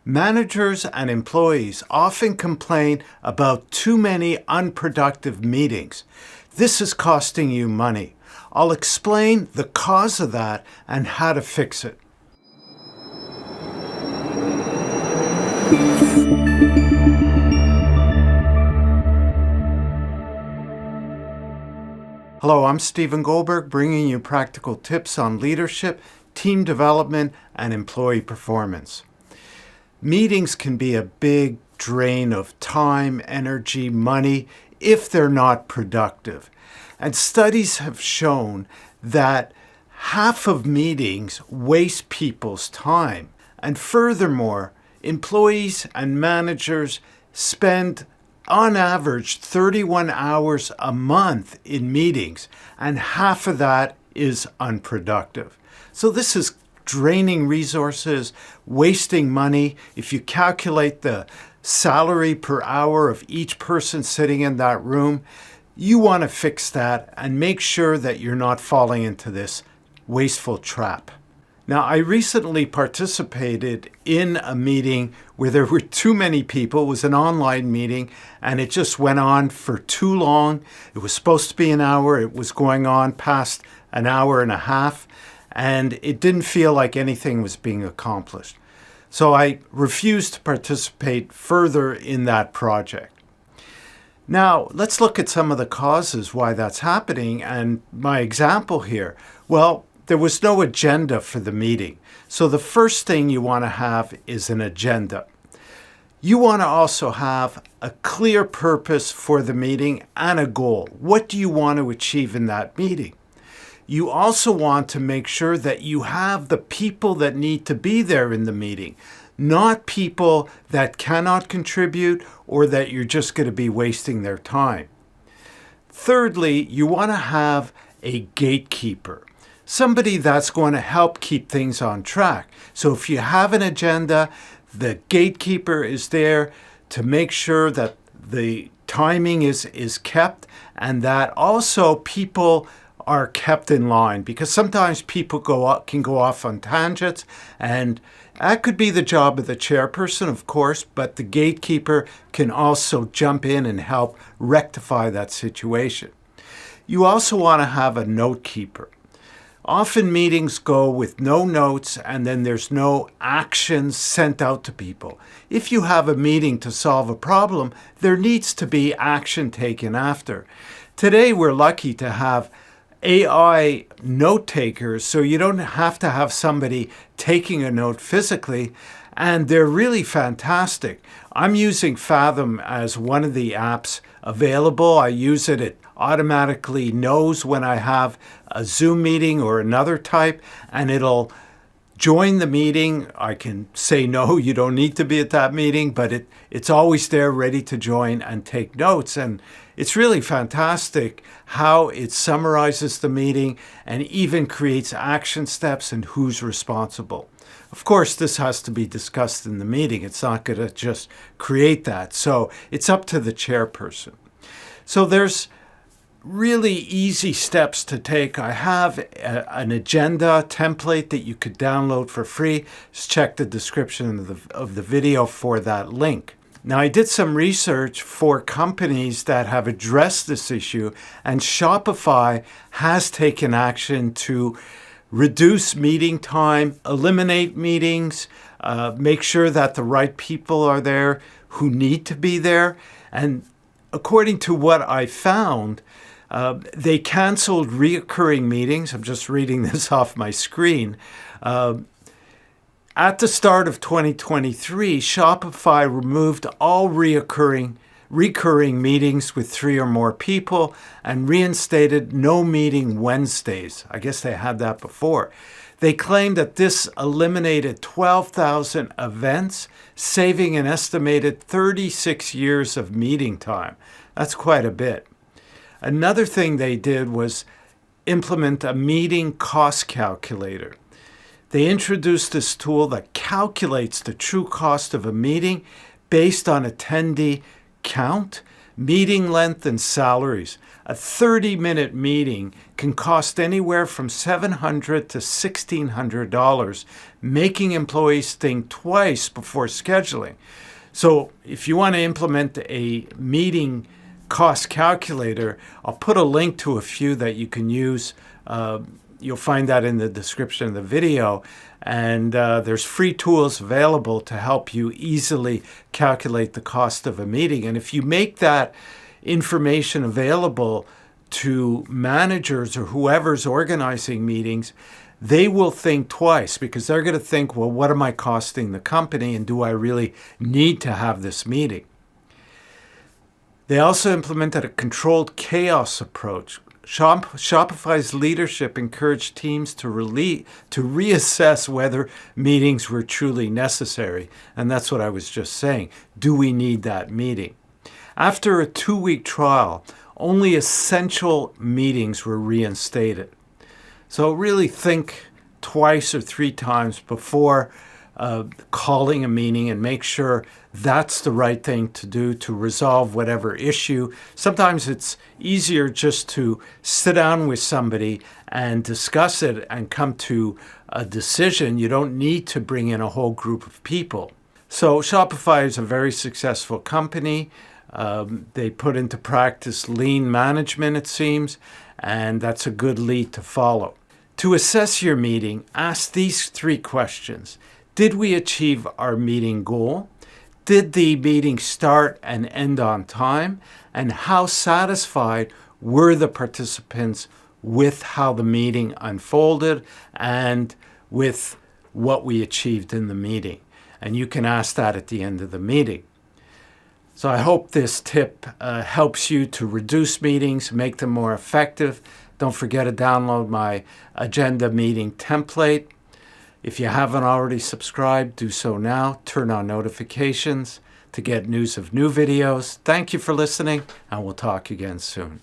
Managers and employees often complain about too many unproductive meetings. This is costing you money. I'll explain the cause of that and how to fix it. Hello, I'm Stephen Goldberg, bringing you practical tips on leadership, team development, and employee performance. Meetings can be a big drain of time, energy, money if they're not productive. And studies have shown that half of meetings waste people's time. And furthermore, employees and managers spend on average 31 hours a month in meetings, and half of that is unproductive. So this is draining resources, wasting money. If you calculate the salary per hour of each person sitting in that room, you want to fix that and make sure that you're not falling into this wasteful trap. Now, I recently participated in a meeting where there were too many people. It was an online meeting, and it just went on for too long. It was supposed to be an hour. It was going on past an hour and a half, and it didn't feel like anything was being accomplished. So I refused to participate further in that project. Now, let's look at some of the causes why that's happening, and my example here. Well, there was no agenda for the meeting. So the first thing you want to have is an agenda. You want to also have a clear purpose for the meeting and a goal. What do you want to achieve in that meeting? You also want to make sure that you have the people that need to be there in the meeting, not people that cannot contribute or that you're just going to be wasting their time. Thirdly, you want to have a gatekeeper. Somebody that's going to help keep things on track. So if you have an agenda, the gatekeeper is there to make sure that the timing is kept and that also people are kept in line, because sometimes people can go off on tangents, and that could be the job of the chairperson, of course, but the gatekeeper can also jump in and help rectify that situation. You also want to have a note keeper. Often meetings go with no notes and then there's no actions sent out to people. If you have a meeting to solve a problem, there needs to be action taken after. Today we're lucky to have AI note takers, so you don't have to have somebody taking a note physically, and they're really fantastic. I'm using Fathom as one of the apps available. I use it. It automatically knows when I have a Zoom meeting or another type, and it'll join the meeting. I can say, no, you don't need to be at that meeting, but it's always there ready to join and take notes. And it's really fantastic how it summarizes the meeting and even creates action steps and who's responsible. Of course, this has to be discussed in the meeting. It's not going to just create that. So it's up to the chairperson. So there's really easy steps to take. I have an agenda template that you could download for free. Just check the description of the video for that link. Now, I did some research for companies that have addressed this issue, and Shopify has taken action to reduce meeting time, eliminate meetings, make sure that the right people are there who need to be there. And according to what I found, they canceled reoccurring meetings. I'm just reading this off my screen. At the start of 2023, Shopify removed all recurring meetings with 3 or more people and reinstated no meeting Wednesdays. I guess they had that before. They claimed that this eliminated 12,000 events, saving an estimated 36 years of meeting time. That's quite a bit. Another thing they did was implement a meeting cost calculator. They introduced this tool that calculates the true cost of a meeting based on attendee count. Meeting length and salaries. A 30-minute meeting can cost anywhere from $700 to $1,600, making employees think twice before scheduling. So if you want to implement a meeting cost calculator, I'll put a link to a few that you can use. You'll find that in the description of the video. And there's free tools available to help you easily calculate the cost of a meeting. And if you make that information available to managers or whoever's organizing meetings, they will think twice, because they're going to think, well, what am I costing the company, and do I really need to have this meeting? They also implemented a controlled chaos approach. Shopify's leadership encouraged teams to reassess whether meetings were truly necessary. And that's what I was just saying. Do we need that meeting? After a 2-week trial, only essential meetings were reinstated. So really think twice or 3 times before calling a meeting, and make sure that's the right thing to do to resolve whatever issue. Sometimes it's easier just to sit down with somebody and discuss it and come to a decision. You don't need to bring in a whole group of people. So Shopify is a very successful company. They put into practice lean management, it seems, and that's a good lead to follow. To assess your meeting, ask these 3 questions. Did we achieve our meeting goal? Did the meeting start and end on time? And how satisfied were the participants with how the meeting unfolded and with what we achieved in the meeting? And you can ask that at the end of the meeting. So I hope this tip helps you to reduce meetings, make them more effective. Don't forget to download my agenda meeting template. If you haven't already subscribed, do so now. Turn on notifications to get news of new videos. Thank you for listening, and we'll talk again soon.